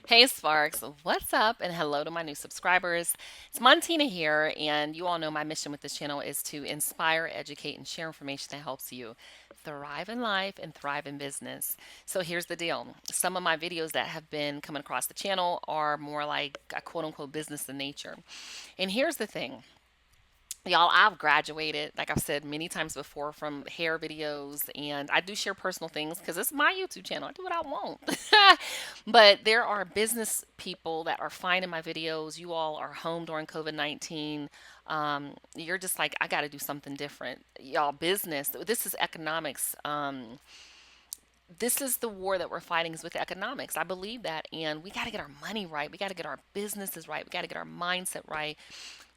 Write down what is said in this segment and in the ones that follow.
Hey Sparks, what's up? And hello to my new subscribers. It's Montina here, and you all know my mission with this channel is to inspire, educate, and share information that helps you thrive in life and thrive in business. So here's the deal. Some of my videos that have been coming across the channel are more like a quote unquote business in nature. And here's the thing. Y'all, I've graduated, like I've said many times before, from hair videos, and I do share personal things because it's my YouTube channel. I do what I want. But there are business people that are finding my videos. You all are home during COVID-19. You're just like, I got to do something different. Y'all, business, this is economics. This is the war that we're fighting is with economics. I believe that. And we got to get our money right. We got to get our businesses right. We got to get our mindset right.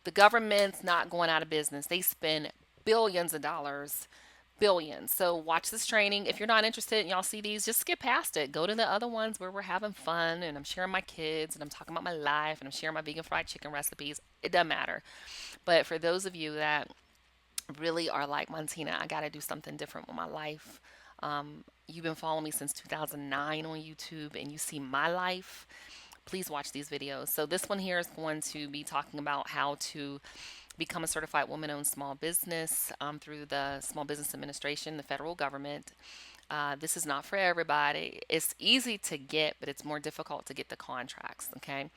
The government's not going out of business. They spend billions of dollars, billions. So watch this training. If you're not interested and y'all see these, just skip past it. Go to the other ones where we're having fun and I'm sharing my kids and I'm talking about my life and I'm sharing my vegan fried chicken recipes. It doesn't matter. But for those of you that really are like, Montina, I got to do something different with my life. You've been following me since 2009 on YouTube and you see my life, please watch these videos. So this one here is going to be talking about how to become a certified woman-owned small business through the Small Business Administration, the federal government. This is not for everybody. It's easy to get, but it's more difficult to get the contracts, okay?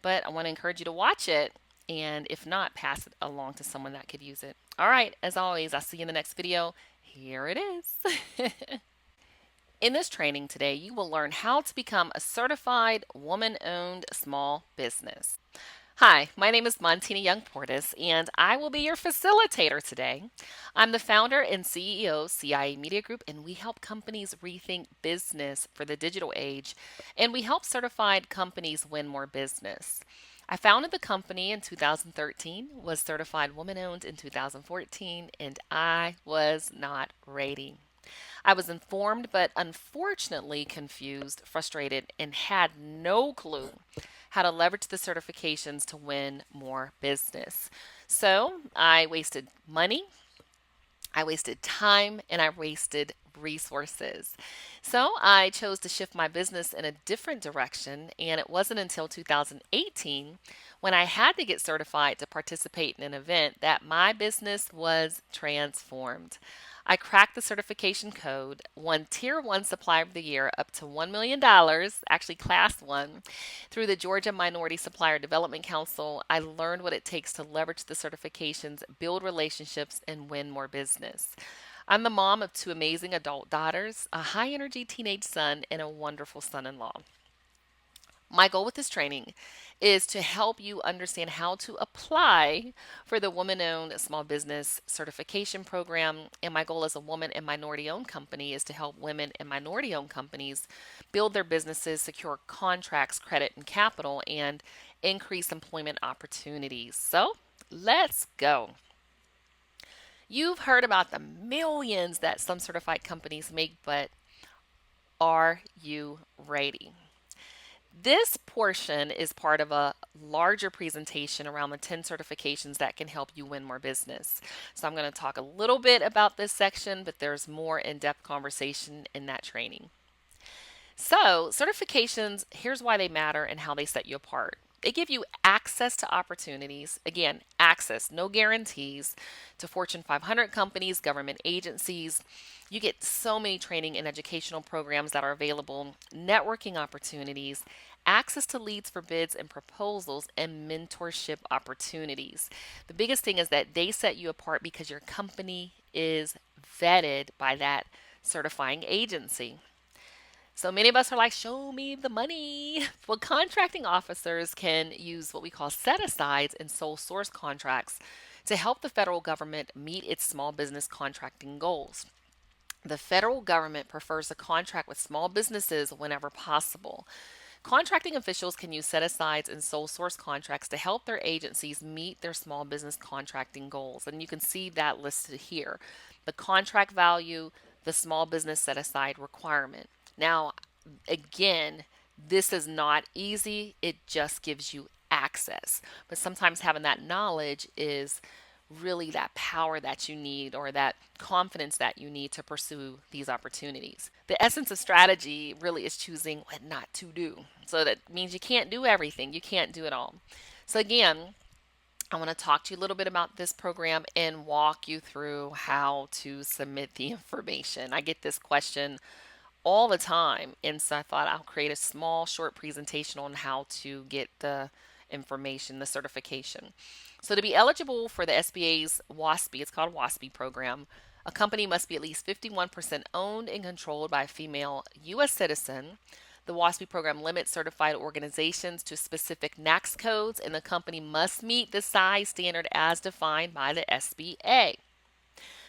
But I want to encourage you to watch it, and if not, pass it along to someone that could use it. All right, as always, I'll see you in the next video. Here it is. In this training today, you will learn how to become a certified woman-owned small business. Hi, my name is Montina Young Portis, and I will be your facilitator today. I'm the founder and CEO of CIA Media Group, and we help companies rethink business for the digital age, and we help certified companies win more business. I founded the company in 2013, was certified woman-owned in 2014, and I was not ready. I was informed, but unfortunately confused, frustrated, and had no clue how to leverage the certifications to win more business. So I wasted money, I wasted time, and I wasted resources. So I chose to shift my business in a different direction, and it wasn't until 2018 when I had to get certified to participate in an event that my business was transformed. I cracked the certification code, won Tier 1 Supplier of the Year up to $1 million, actually Class 1, through the Georgia Minority Supplier Development Council. I learned what it takes to leverage the certifications, build relationships, and win more business. I'm the mom of two amazing adult daughters, a high energy teenage son, and a wonderful son in law. My goal with this training is to help you understand how to apply for the Woman Owned Small Business Certification Program. And my goal as a woman and minority owned company is to help women and minority owned companies build their businesses, secure contracts, credit, and capital, and increase employment opportunities. So let's go. You've heard about the millions that some certified companies make, but are you ready? This portion is part of a larger presentation around the 10 certifications that can help you win more business. So I'm going to talk a little bit about this section, but there's more in-depth conversation in that training. So certifications, here's why they matter and how they set you apart. They give you access to opportunities, again, access, no guarantees, to Fortune 500 companies, government agencies. You get so many training and educational programs that are available, networking opportunities, access to leads for bids and proposals, and mentorship opportunities. The biggest thing is that they set you apart because your company is vetted by that certifying agency. So many of us are like, show me the money. Well, contracting officers can use what we call set asides and sole source contracts to help the federal government meet its small business contracting goals. The federal government prefers to contract with small businesses whenever possible. Contracting officials can use set asides and sole source contracts to help their agencies meet their small business contracting goals. And you can see that listed here. The contract value, the small business set aside requirement. Now, again, this is not easy. It just gives you access. But sometimes having that knowledge is really that power that you need or that confidence that you need to pursue these opportunities. The essence of strategy really is choosing what not to do. So that means you can't do everything, you can't do it all. So, again, I want to talk to you a little bit about this program and walk you through how to submit the information. I get this question all the time, and so I thought I'll create a small, short presentation on how to get the information, the certification. So, to be eligible for the SBA's WOSB, it's called WOSB program, a company must be at least 51% owned and controlled by a female U.S. citizen. The WOSB program limits certified organizations to specific NAICS codes, and the company must meet the size standard as defined by the SBA.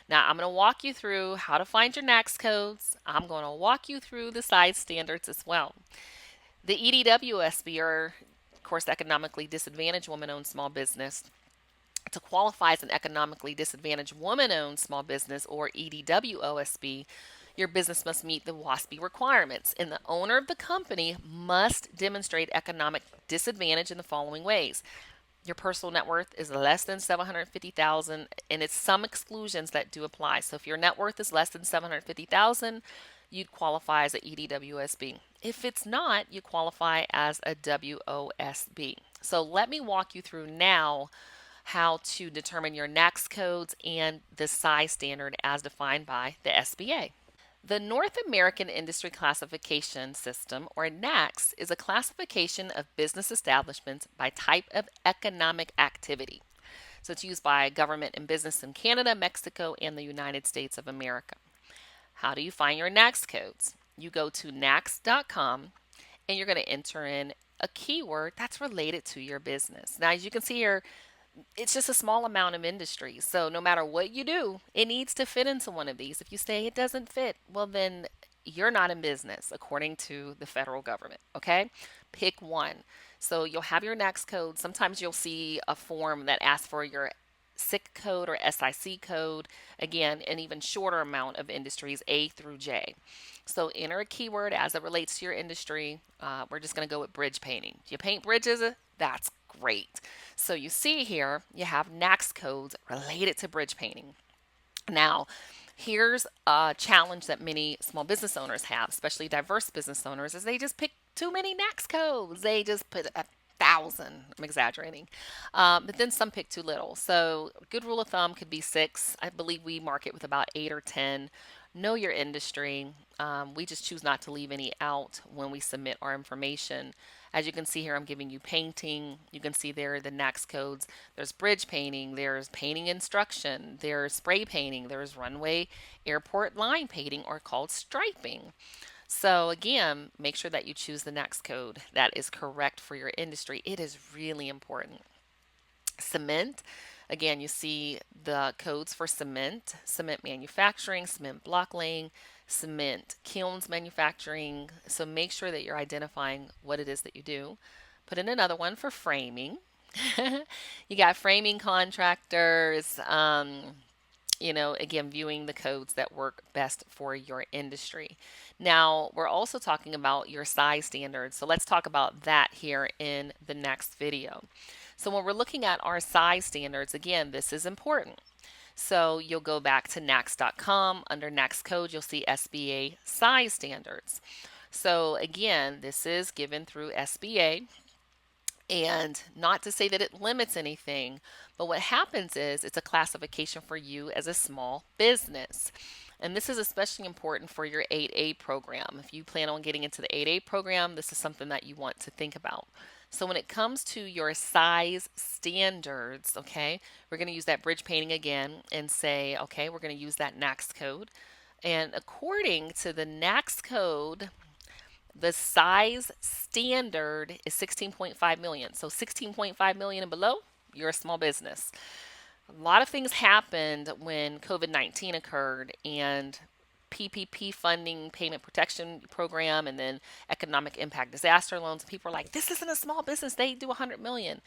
Now, I'm going to walk you through how to find your NAICS codes. I'm going to walk you through the size standards as well. The EDWOSB, or of course, economically disadvantaged woman-owned small business. To qualify as an economically disadvantaged woman-owned small business, or EDWOSB, your business must meet the WOSB requirements, and the owner of the company must demonstrate economic disadvantage in the following ways. Your personal net worth is less than $750,000, and it's some exclusions that do apply. So if your net worth is less than $750,000, you'd qualify as a EDWOSB. If it's not, you qualify as a WOSB. So let me walk you through now how to determine your NAICS codes and the size standard as defined by the SBA. The North American Industry Classification System, or NAICS, is a classification of business establishments by type of economic activity. So it's used by government and business in Canada, Mexico, and the United States of America. How do you find your NAICS codes? You go to NAICS.com and you're going to enter in a keyword that's related to your business. Now, as you can see here, it's just a small amount of industries. So no matter what you do, it needs to fit into one of these. If you say it doesn't fit, well, then you're not in business according to the federal government. Okay? Pick one. So you'll have your NAICS code. Sometimes you'll see a form that asks for your SIC code or SIC code. Again, an even shorter amount of industries, A through J. So enter a keyword as it relates to your industry. We're just going to go with bridge painting. Do you paint bridges? That's great. So you see here, you have NAICS codes related to bridge painting. Now, here's a challenge that many small business owners have, especially diverse business owners, is they just pick too many NAICS codes. They just put 1,000. I'm exaggerating. But then some pick too little. So a good rule of thumb could be 6. I believe we market with about 8 or 10. Know your industry. We just choose not to leave any out when we submit our information. As you can see here, I'm giving you painting. You can see there the NAICS codes. There's bridge painting, there's painting instruction, there's spray painting, there's runway airport line painting, or called striping. So again, make sure that you choose the NAICS code that is correct for your industry. It is really important. Cement. Again, you see the codes for cement, cement manufacturing, cement block laying, cement kilns manufacturing. So make sure that you're identifying what it is that you do. Put in another one for framing. You got framing contractors, again, viewing the codes that work best for your industry. Now, we're also talking about your size standards. So let's talk about that here in the next video. So when we're looking at our size standards, again, this is important. So you'll go back to NAICS.com. Under NAICS code, you'll see SBA Size Standards. So again, this is given through SBA. And not to say that it limits anything, but what happens is it's a classification for you as a small business. And this is especially important for your 8A program. If you plan on getting into the 8A program, this is something that you want to think about. So when it comes to your size standards, okay, we're going to use that bridge painting again and say, okay, we're going to use that NAICS code. And according to the NAICS code, the size standard is 16.5 million. So 16.5 million and below, you're a small business. A lot of things happened when COVID-19 occurred, and PPP funding, payment protection program, and then economic impact disaster loans. People are like, this isn't a small business. They do 100 million.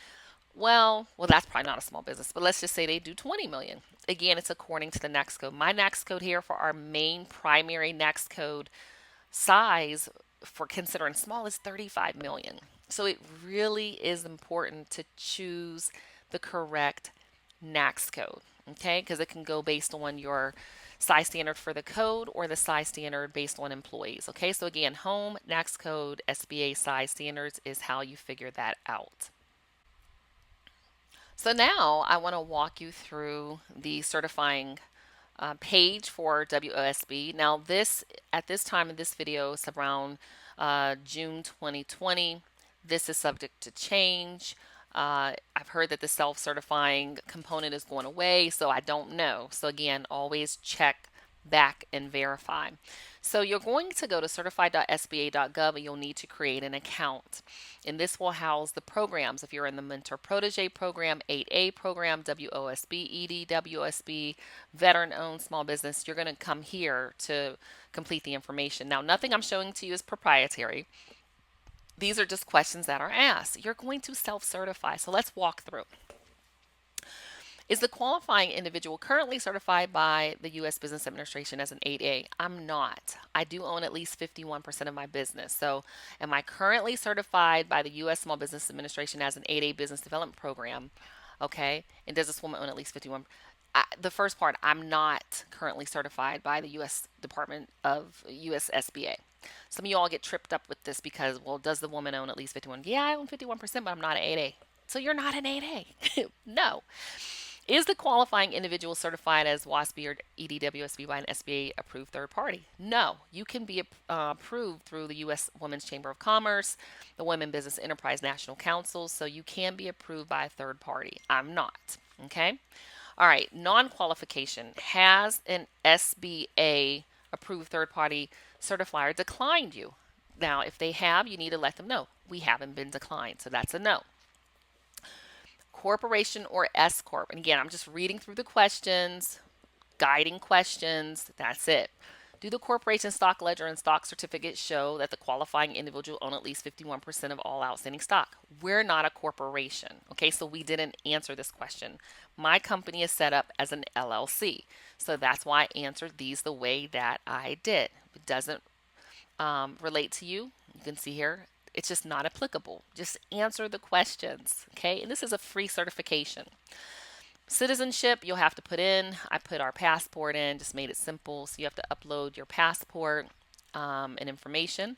Well, that's probably not a small business, but let's just say they do 20 million. Again, it's according to the NAICS code. My NAICS code here for our main primary NAICS code size for considering small is 35 million. So it really is important to choose the correct NAAQS code, okay? Because it can go based on your size standard for the code or the size standard based on employees, okay? So again, home, NAAQS code, SBA size standards is how you figure that out. So now I want to walk you through the certifying page for WOSB. Now this, at this time in this video, is around June 2020. This is subject to change. I've heard that the self-certifying component is going away, so I don't know. So again, always check back and verify. So you're going to go to certified.sba.gov and you'll need to create an account. And this will house the programs. If you're in the Mentor Protege program, 8A program, WOSB, EDWOSB, veteran-owned small business, you're going to come here to complete the information. Now, nothing I'm showing to you is proprietary. These are just questions that are asked. You're going to self-certify. So let's walk through. Is the qualifying individual currently certified by the U.S. Business Administration as an 8A? I'm not. I do own at least 51% of my business. So am I currently certified by the U.S. Small Business Administration as an 8A business development program? Okay. And does this woman own at least 51? The first part, I'm not currently certified by the U.S. Department of U.S. SBA. Some of you all get tripped up with this because, well, does the woman own at least 51? Yeah, I own 51%, but I'm not an 8A. So you're not an 8A. No. Is the qualifying individual certified as WOSB or EDWOSB by an SBA approved third party? No. You can be approved through the U.S. Women's Chamber of Commerce, the Women Business Enterprise National Council, so you can be approved by a third party. I'm not. Okay? All right. Non-qualification. Has an SBA approved third party certifier declined you? Now, if they have, you need to let them know. We haven't been declined, so that's a no. Corporation or S Corp. And again, I'm just reading through the questions, guiding questions. That's it. Do the corporation stock ledger and stock certificate show that the qualifying individual own at least 51% of all outstanding stock? We're not a corporation. Okay, so we didn't answer this question. My company is set up as an LLC. So that's why I answered these the way that I did. If it doesn't relate to you, you can see here, it's just not applicable. Just answer the questions, okay? And this is a free certification. Citizenship, you'll have to put in. I put our passport in, just made it simple. So you have to upload your passport and information.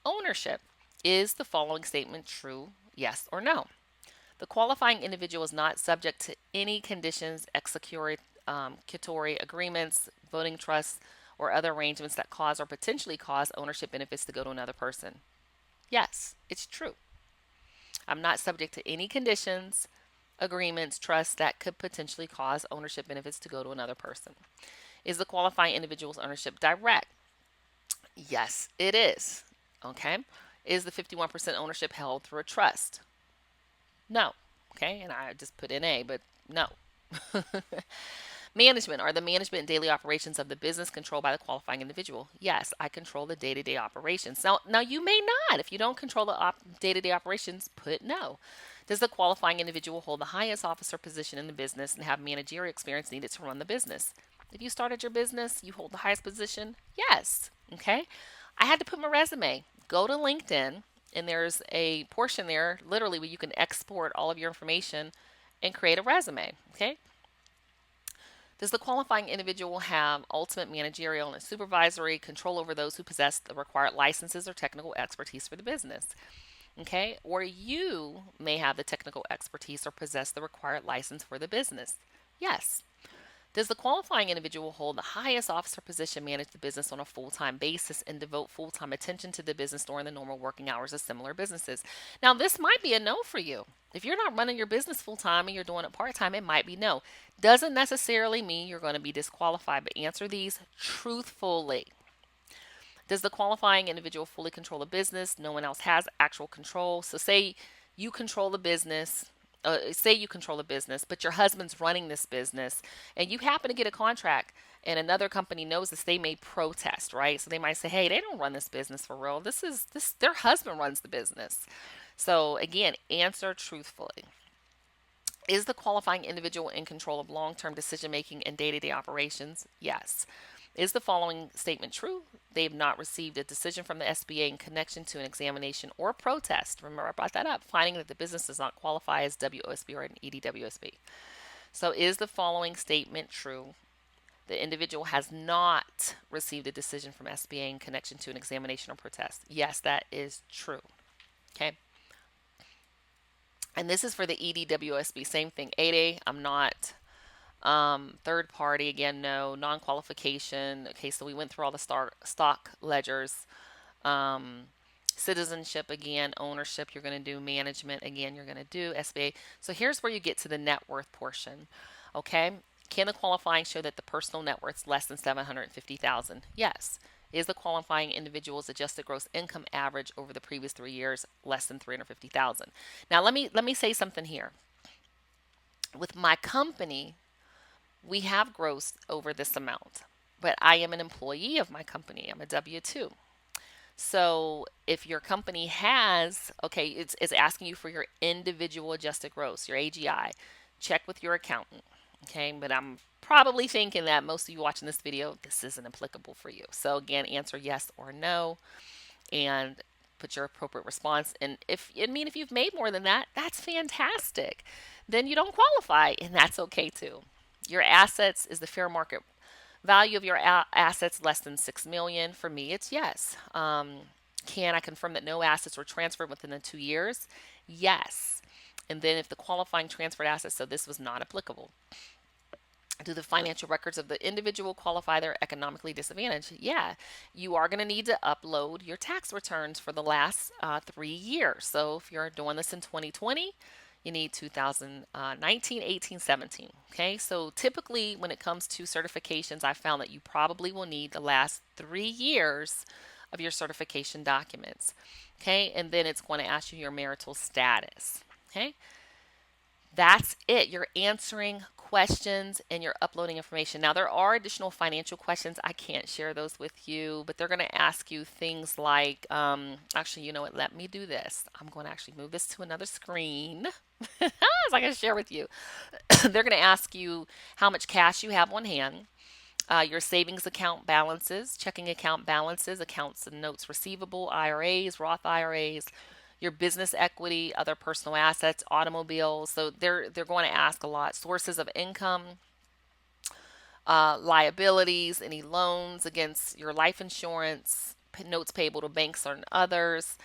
Ownership, is the following statement true, yes or no? The qualifying individual is not subject to any conditions, executory agreements, voting trusts, or other arrangements that cause or potentially cause ownership benefits to go to another person. Yes, it's true. I'm not subject to any conditions, agreements, trusts that could potentially cause ownership benefits to go to another person. Is the qualifying individual's ownership direct? Yes, it is. Okay. Is the 51% ownership held through a trust? No. Okay. And I just put in A, but no. Management. Are the management and daily operations of the business controlled by the qualifying individual? Yes, I control the day-to-day operations. Now you may not. If you don't control the day-to-day operations, put no. Does the qualifying individual hold the highest officer position in the business and have managerial experience needed to run the business? If you started your business, you hold the highest position? Yes. Okay. I had to put my resume. Go to LinkedIn, and there's a portion there, literally, where you can export all of your information and create a resume. Okay. Does the qualifying individual have ultimate managerial and supervisory control over those who possess the required licenses or technical expertise for the business? Okay, or you may have the technical expertise or possess the required license for the business. Yes. Does the qualifying individual hold the highest officer position, manage the business on a full-time basis, and devote full-time attention to the business during the normal working hours of similar businesses? Now, this might be a no for you. If you're not running your business full-time and you're doing it part-time, it might be no. Doesn't necessarily mean you're going to be disqualified, but answer these truthfully. Does the qualifying individual fully control the business? No one else has actual control. So say you control the business. But your husband's running this business and you happen to get a contract and another company knows this, they may protest, right? So they might say, hey, they don't run this business for real. Their husband runs the business. So again, answer truthfully. Is the qualifying individual in control of long-term decision-making and day-to-day operations? Yes. Is the following statement true? They have not received a decision from the SBA in connection to an examination or protest. Remember, I brought that up, finding that the business does not qualify as WOSB or an EDWOSB. So is the following statement true? The individual has not received a decision from SBA in connection to an examination or protest. Yes, that is true. Okay. And this is for the EDWOSB. Same thing. 8A, I'm not. Third party, again, no. Non-qualification. Okay, so we went through all the stock ledgers. Um, Citizenship, again. Ownership, you're going to do. Management, again, you're going to do. SBA. So here's where you get to the net worth portion. Okay. Can the qualifying show that the personal net worth is less than 750,000? Yes. Is the qualifying individual's adjusted gross income average over the previous 3 years less than 350,000? Now let me say something here. With my company, we have gross over this amount, but I am an employee of my company. I'm a W-2. So if your company has, okay, it's asking you for your individual adjusted gross, your AGI. Check with your accountant. Okay, but I'm probably thinking that most of you watching this video, this isn't applicable for you. So again, answer yes or no and put your appropriate response. And if you've made more than that, that's fantastic. Then you don't qualify, and that's okay too. Your assets is the fair market value of your assets less than 6 million. For me, it's yes. Can I confirm that no assets were transferred within the 2 years? Yes. And then if the qualifying transferred assets, so this was not applicable. Do the financial records of the individual qualify they're economically disadvantaged? Yeah, you are going to need to upload your tax returns for the last 3 years. So if you're doing this in 2020, you need 2019, 18, 17. Okay, so typically when it comes to certifications, I found that you probably will need the last 3 years of your certification documents. Okay, and then it's going to ask you your marital status. Okay, that's it. You're answering questions and you're uploading information. Now, there are additional financial questions. I can't share those with you, but they're going to ask you things like, actually, you know what? Let me do this. I'm going to actually move this to another screen so I can share with you. They're going to ask you how much cash you have on hand. Your savings account balances, checking account balances, accounts and notes receivable, IRAs, Roth IRAs, your business equity, other personal assets, automobiles. So they're going to ask a lot. Sources of income, liabilities, any loans against your life insurance, notes payable to banks or others.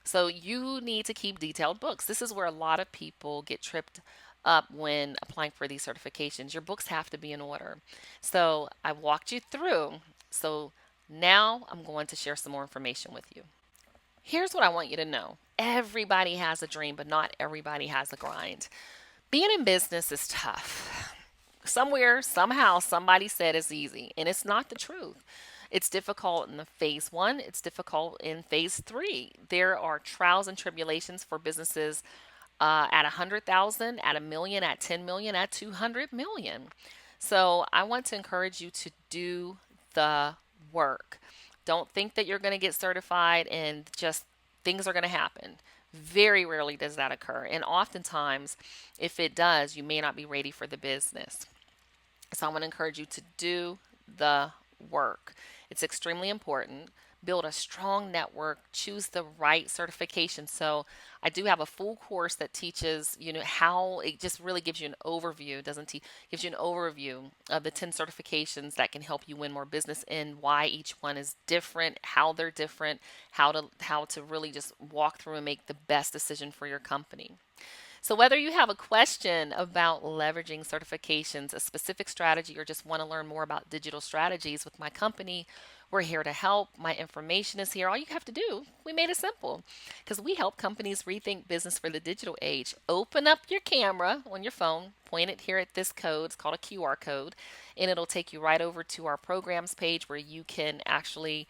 So you need to keep detailed books. This is where a lot of people get tripped up when applying for these certifications. Your books have to be in order. So I walked you through. So now I'm going to share some more information with you. Here's what I want you to know. Everybody has a dream, but not everybody has a grind. Being in business is tough. Somewhere, somehow, somebody said it's easy, and it's not the truth. It's difficult in the phase 1, it's difficult in phase 3. There are trials and tribulations for businesses at 100,000, at a million, at 10 million, at 200 million. So I want to encourage you to do the work. Don't think that you're going to get certified and just things are going to happen. Very rarely does that occur. And oftentimes, if it does, you may not be ready for the business. So I want to encourage you to do the work. It's extremely important. Build a strong network, choose the right certification. So I do have a full course that teaches, how it just really gives you an overview, gives you an overview of the 10 certifications that can help you win more business and why each one is different, how they're different, how to really just walk through and make the best decision for your company. So whether you have a question about leveraging certifications, a specific strategy, or just want to learn more about digital strategies with my company, we're here to help. My information is here. All you have to do, we made it simple because we help companies rethink business for the digital age. Open up your camera on your phone, point it here at this code. It's called a QR code, and it'll take you right over to our programs page where you can actually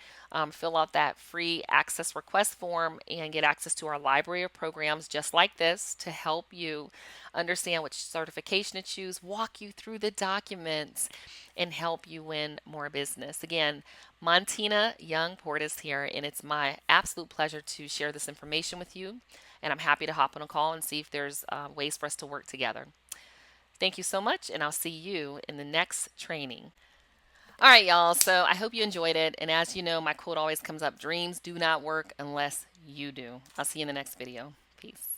fill out that free access request form and get access to our library of programs just like this to help you understand which certification to choose, walk you through the documents, and help you win more business. Again, Montina Young Portis here, and it's my absolute pleasure to share this information with you. And I'm happy to hop on a call and see if there's ways for us to work together. Thank you so much, and I'll see you in the next training. All right, y'all. So I hope you enjoyed it. And as you know, my quote always comes up: dreams do not work unless you do. I'll see you in the next video. Peace.